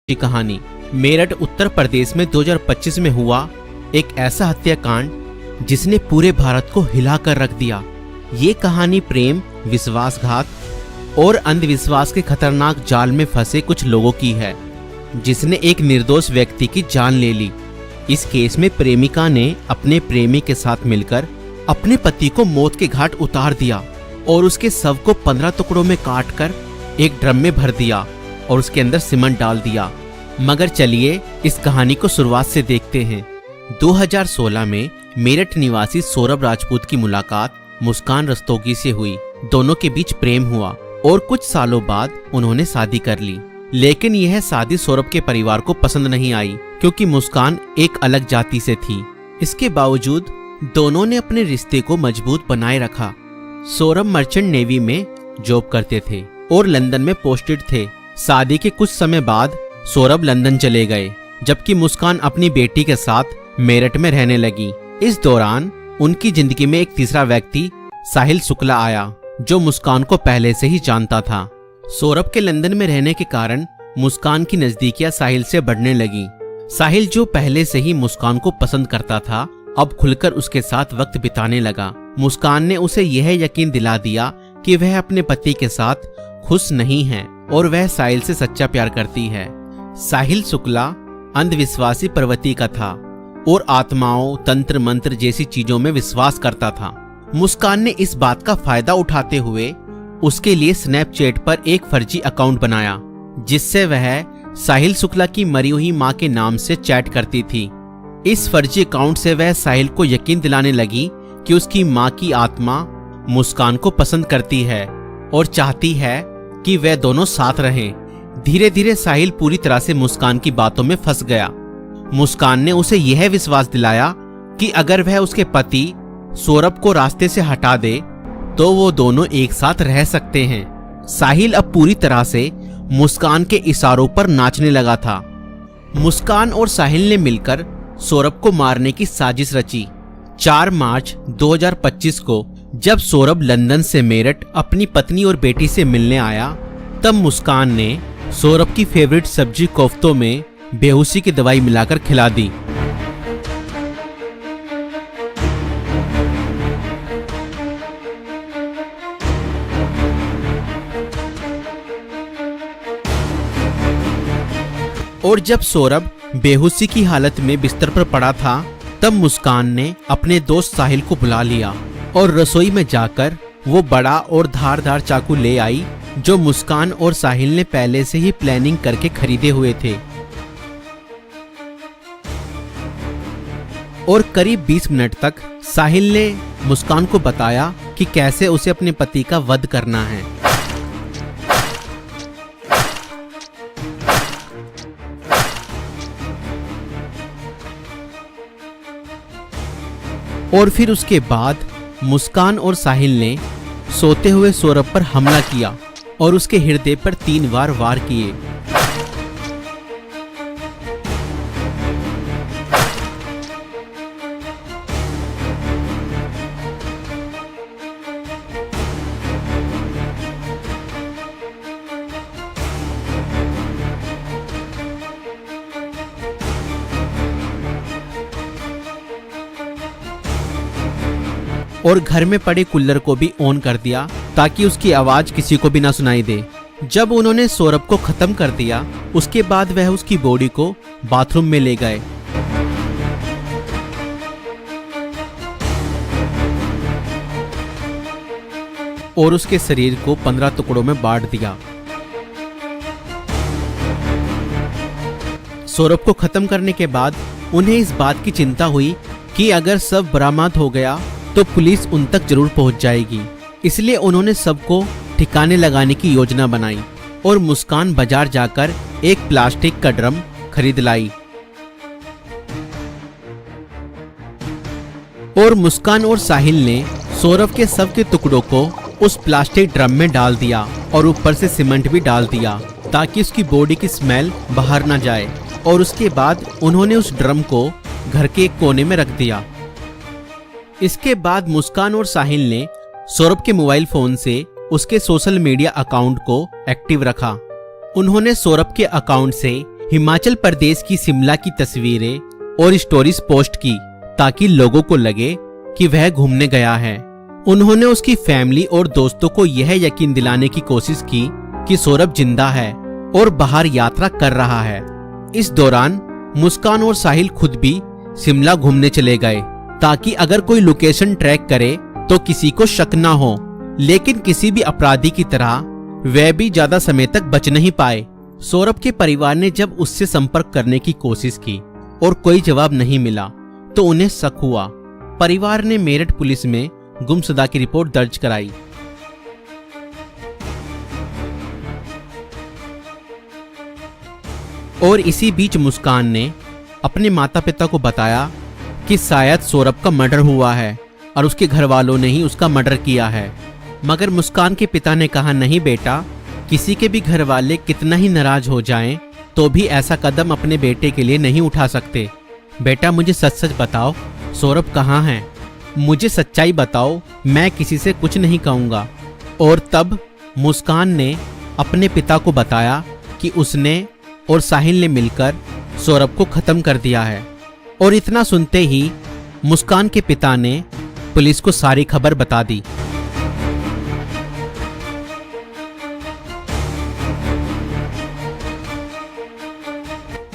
की कहानी। मेरठ उत्तर प्रदेश में 2025 में हुआ एक ऐसा हत्याकांड जिसने पूरे भारत को हिलाकर रख दिया। ये कहानी प्रेम, विश्वासघात और अंधविश्वास के खतरनाक जाल में फंसे कुछ लोगों की है, जिसने एक निर्दोष व्यक्ति की जान ले ली। इस केस में प्रेमिका ने अपने प्रेमी के साथ मिलकर अपने पति को मौत के घाट उतार दिया और उसके शव को 15 टुकड़ों में काटकर एक ड्रम में भर दिया और उसके अंदर सीमेंट डाल दिया। मगर चलिए इस कहानी को शुरुआत से देखते हैं। 2016 में मेरठ निवासी सौरभ राजपूत की मुलाकात मुस्कान रस्तोगी से हुई। दोनों के बीच प्रेम हुआ और कुछ सालों बाद उन्होंने शादी कर ली। लेकिन यह शादी सौरभ के परिवार को पसंद नहीं आई, क्योंकि मुस्कान एक अलग जाति से थी। इसके बावजूद दोनों ने अपने रिश्ते को मजबूत बनाए रखा। सौरभ मर्चेंट नेवी में जॉब करते थे और लंदन में पोस्टेड थे। शादी के कुछ समय बाद सौरभ लंदन चले गए, जबकि मुस्कान अपनी बेटी के साथ मेरठ में रहने लगी। इस दौरान उनकी जिंदगी में एक तीसरा व्यक्ति साहिल शुक्ला आया, जो मुस्कान को पहले से ही जानता था। सौरभ के लंदन में रहने के कारण मुस्कान की नजदीकियां साहिल से बढ़ने लगी। साहिल, जो पहले से ही मुस्कान को पसंद करता था, अब खुलकर उसके साथ वक्त बिताने लगा। मुस्कान ने उसे यह यकीन दिला दिया कि वह अपने पति के साथ खुश नहीं है और वह साहिल से सच्चा प्यार करती है। साहिल शुक्ला अंधविश्वासी प्रवृत्ति का था और आत्माओं, तंत्र मंत्र जैसी चीजों में विश्वास करता था। मुस्कान ने इस बात का फायदा उठाते हुए उसके लिए स्नैपचैट पर एक फर्जी अकाउंट बनाया, जिससे वह साहिल शुक्ला की मरी हुई मां के नाम से चैट करती थी। इस फर्जी अकाउंट से वह साहिल को यकीन दिलाने लगी कि उसकी मां की आत्मा मुस्कान को पसंद करती है और चाहती है कि वे दोनों साथ रहें। धीरे धीरे साहिल पूरी तरह से मुस्कान की बातों में फंस गया। मुस्कान ने उसे यह विश्वास दिलाया कि अगर वह उसके पति सौरभ को रास्ते से हटा दे तो वो दोनों एक साथ रह सकते हैं। साहिल अब पूरी तरह से मुस्कान के इशारों पर नाचने लगा था। मुस्कान और साहिल ने मिलकर सौरभ को मारने की साजिश रची। 4 मार्च 2025 को जब सौरभ लंदन से मेरठ अपनी पत्नी और बेटी से मिलने आया, तब मुस्कान ने सौरभ की फेवरेट सब्जी कोफ्तों में बेहोशी की दवाई मिलाकर खिला दी। और जब सौरभ बेहोशी की हालत में बिस्तर पर पड़ा था, तब मुस्कान ने अपने दोस्त साहिल को बुला लिया और रसोई में जाकर वो बड़ा और धारदार चाकू ले आई, जो मुस्कान और साहिल ने पहले से ही प्लानिंग करके खरीदे हुए थे। और करीब 20 मिनट तक साहिल ने मुस्कान को बताया कि कैसे उसे अपने पति का वध करना है। और फिर उसके बाद मुस्कान और साहिल ने सोते हुए सौरभ पर हमला किया और उसके हृदय पर 3 बार वार किए। और घर में पड़े कूलर को भी ऑन कर दिया ताकि उसकी आवाज किसी को भी ना सुनाई दे। जब उन्होंने सौरभ को खत्म कर दिया, उसके बाद वह उसकी बॉडी को बाथरूम में ले गए। और उसके शरीर को 15 टुकड़ों में बांट दिया। सौरभ को खत्म करने के बाद उन्हें इस बात की चिंता हुई कि अगर सब बरामद हो गया तो पुलिस उन तक जरूर पहुंच जाएगी। इसलिए उन्होंने सबको ठिकाने लगाने की योजना बनाई और मुस्कान बाजार जाकर एक प्लास्टिक का ड्रम खरीद लाई। और मुस्कान और साहिल ने सौरभ के शव के टुकड़ों को उस प्लास्टिक ड्रम में डाल दिया और ऊपर से सीमेंट भी डाल दिया ताकि उसकी बॉडी की स्मेल बाहर ना जाए। और उसके बाद उन्होंने उस ड्रम को घर के एक कोने में रख दिया। इसके बाद मुस्कान और साहिल ने सौरभ के मोबाइल फोन से उसके सोशल मीडिया अकाउंट को एक्टिव रखा। उन्होंने सौरभ के अकाउंट से हिमाचल प्रदेश की शिमला की तस्वीरें और स्टोरीज पोस्ट की ताकि लोगों को लगे कि वह घूमने गया है। उन्होंने उसकी फैमिली और दोस्तों को यह यकीन दिलाने की कोशिश की कि सौरभ जिंदा है और बाहर यात्रा कर रहा है। इस दौरान मुस्कान और साहिल खुद भी शिमला घूमने चले गए ताकि अगर कोई लोकेशन ट्रैक करे तो किसी को शक ना हो। लेकिन किसी भी अपराधी की तरह वह भी ज्यादा समय तक बच नहीं पाए। सौरभ के परिवार ने जब उससे संपर्क करने की कोशिश की और कोई जवाब नहीं मिला तो उन्हें शक हुआ। परिवार ने मेरठ पुलिस में गुमशुदा की रिपोर्ट दर्ज कराई। और इसी बीच मुस्कान ने अपने माता पिता को बताया कि शायद सौरभ का मर्डर हुआ है और उसके घर वालों ने ही उसका मर्डर किया है। मगर मुस्कान के पिता ने कहा, नहीं बेटा, किसी के भी घर वाले कितना ही नाराज हो जाएं तो भी ऐसा कदम अपने बेटे के लिए नहीं उठा सकते। बेटा, मुझे सच सच बताओ, सौरभ कहाँ है? मुझे सच्चाई बताओ, मैं किसी से कुछ नहीं कहूँगा। और तब मुस्कान ने अपने पिता को बताया कि उसने और साहिल ने मिलकर सौरभ को खत्म कर दिया है। और इतना सुनते ही मुस्कान के पिता ने पुलिस को सारी खबर बता दी।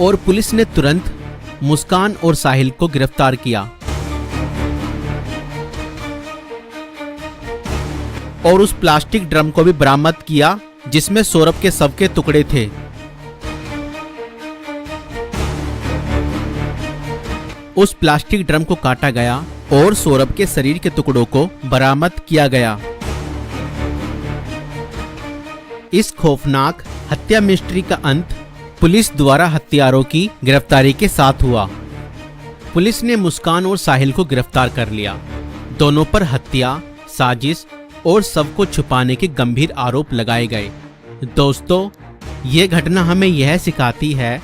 और पुलिस ने तुरंत मुस्कान और साहिल को गिरफ्तार किया और उस प्लास्टिक ड्रम को भी बरामद किया जिसमें सौरभ के शव के टुकड़े थे। उस प्लास्टिक ड्रम को काटा गया और सौरभ के शरीर के टुकड़ों को बरामद किया गया। इस खौफनाक हत्या मिस्ट्री का अंत पुलिस द्वारा हत्यारों की गिरफ्तारी के साथ हुआ। पुलिस ने मुस्कान और साहिल को गिरफ्तार कर लिया। दोनों पर हत्या, साजिश और शव को छुपाने के गंभीर आरोप लगाए गए। दोस्तों, ये घटना हमें यह सिखाती है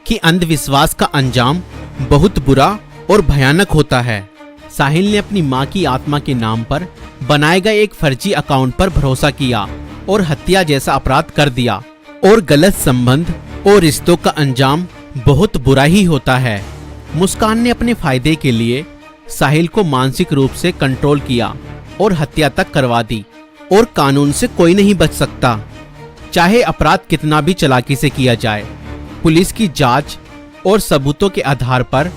कि अंधविश्वास का अंजाम बहुत बुरा और भयानक होता है। साहिल ने अपनी मां की आत्मा के नाम पर बनाए गए एक फर्जी अकाउंट पर भरोसा किया और हत्या जैसा अपराध कर दिया। और गलत संबंध और रिश्तों का अंजाम बहुत बुरा ही होता है। मुस्कान ने अपने फायदे के लिए साहिल को मानसिक रूप से कंट्रोल किया और हत्या तक करवा दी। और कानून से कोई नहीं बच सकता, चाहे अपराध कितना भी चालाकी से किया जाए। पुलिस की जांच और सबूतों के आधार पर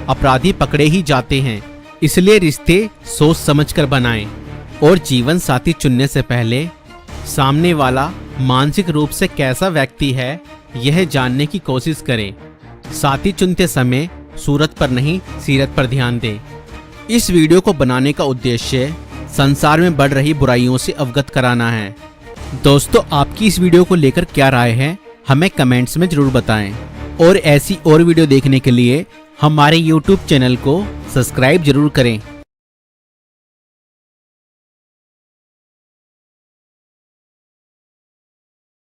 अपराधी पकड़े ही जाते हैं। इसलिए रिश्ते सोच समझकर बनाएं और जीवन साथी चुनने से पहले सामने वाला मानसिक रूप से कैसा व्यक्ति है यह जानने की कोशिश करें। साथी चुनते समय सूरत पर नहीं, सीरत पर ध्यान दें। इस वीडियो को बनाने का उद्देश्य संसार में बढ़ रही बुराइयों से अवगत कराना है। दोस्तों, आपकी इस वीडियो को लेकर क्या राय है हमें कमेंट्स में जरूर बताएं। और ऐसी और वीडियो देखने के लिए हमारे YouTube चैनल को सब्सक्राइब जरूर करें।